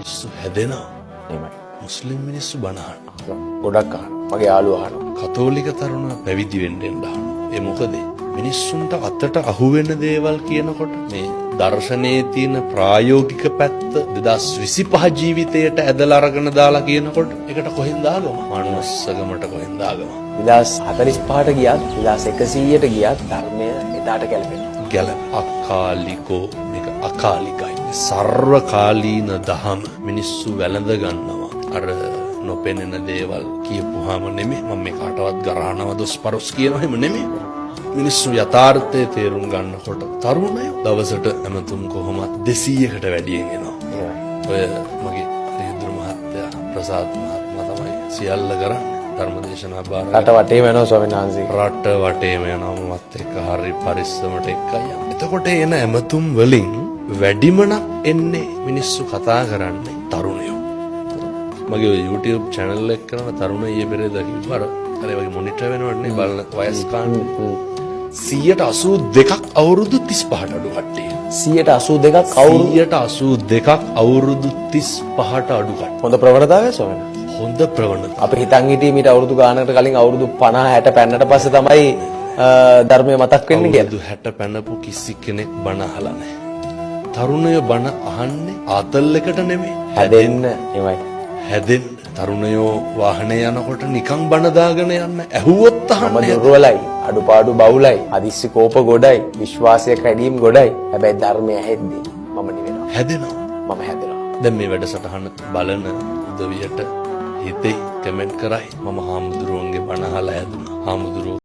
මිනිස්සු හැදෙනවා. එහෙමයි. මුස්ලිම් මිනිස්සු බණ අහනවා. ගොඩක් අහනවා. මගේ යාළුවෝ අහනවා. කතෝලික තරුණ පැවිදි වෙන්න අහනවා. ඒ මොකද මිනිස්සුන්ට අතට අහුවෙන දේවල් කියනකොට මේ දර්ශනයේ තියෙන ප්‍රායෝගික පැත්ත 2025 ජීවිතයට ඇදලා අරගෙන දාලා කියනකොට ඒකට කොහෙන්ද ආගම? මනුස්සකමට කොහෙන්ද ආගම? 2045ට ගියත් 2100ට ගියත් ධර්මය එදාට ගැලපෙනවා. ගැලප අකාලිකෝ මේක අකාලිකයි. සර්වකාලීන දහම මිනිස්සු වැළඳ ගන්නවා. අර නොපෙනෙන දේවල් කියපුවාම නෙමෙයි මම මේ කාටවත් ගරහනව දොස් පරොස් කියනවා එහෙම නෙමෙයි. මිනිස්සු යථාර්ථය තේරුම් ගන්නකොට තරුණයෝ දවසට ඇමතුම් කොහොමත් 200කට වැඩියෙන් එනවා. ඔය මගේ රියදුරු මහත්තයා ප්‍රසාද් මහත්මයා තමයි සියල්ල කරන්නේ. ධර්මදේශනා බාර රට වටේම යනවා ස්වාමීන් වහන්සේ. රට වටේම යනවා මමත් එක්ක හරි පරිස්සමට එක්කයි යන්නේ. එතකොට එන ඇමතුම් වලින් වැඩිමනක් එන්නේ මිනිස්සු කතා කරන්නේ තරුණයෝ. මගේ YouTube channel එක කරන තරුණ ඊයේ පෙරේද කිව්වා අර වගේ මොනිටර් වෙනවන්නේ බලන වයස් කාණ්ඩ 182ක් අවුරුදු 35ට අඩු කට්ටිය. 182ක් අවුරුදු 35ට අඩු කට්ටිය. හොඳ ප්‍රවණතාවය ස්වාමීන් වහන්සේ. හොඳ ප්‍රවණතාවය. අපි හිතන් හිටියේ මීට අවුරුදු ගානකට කලින් අවුරුදු 50 60 පෙන්නට පස්සේ තමයි ධර්මය මතක් වෙන්නේ කියලා. අවුරුදු 60 පැනපු කිසි කෙනෙක් බණ අහලා නැහැ. තරුණයෝ බණ අහන්නේ ආතල් එකට නෙමෙයි. හැදෙන්න එමය. හැදෙන්න. තරුණයෝ වාහනේ යනකොට නිකන් බණ දාගෙන යන්න ඇහුවොත් අහන්නේ. දුර්වලයි, අඩුපාඩු බහුලයි, අදිස්සි කෝප ගොඩයි, විශ්වාසය කැඩීම් ගොඩයි. හැබැයි ධර්මය ඇහෙද්දී මම නිවෙනවා. හැදෙනවා. මම හැදෙනවා. දැන් මේ වැඩසටහන බලන උදවියට හිතේ කමෙන්ට් කරයි මම හාමුදුරුවන්ගේ බණ අහලා හැදුනා. හාමුදුරුවෝ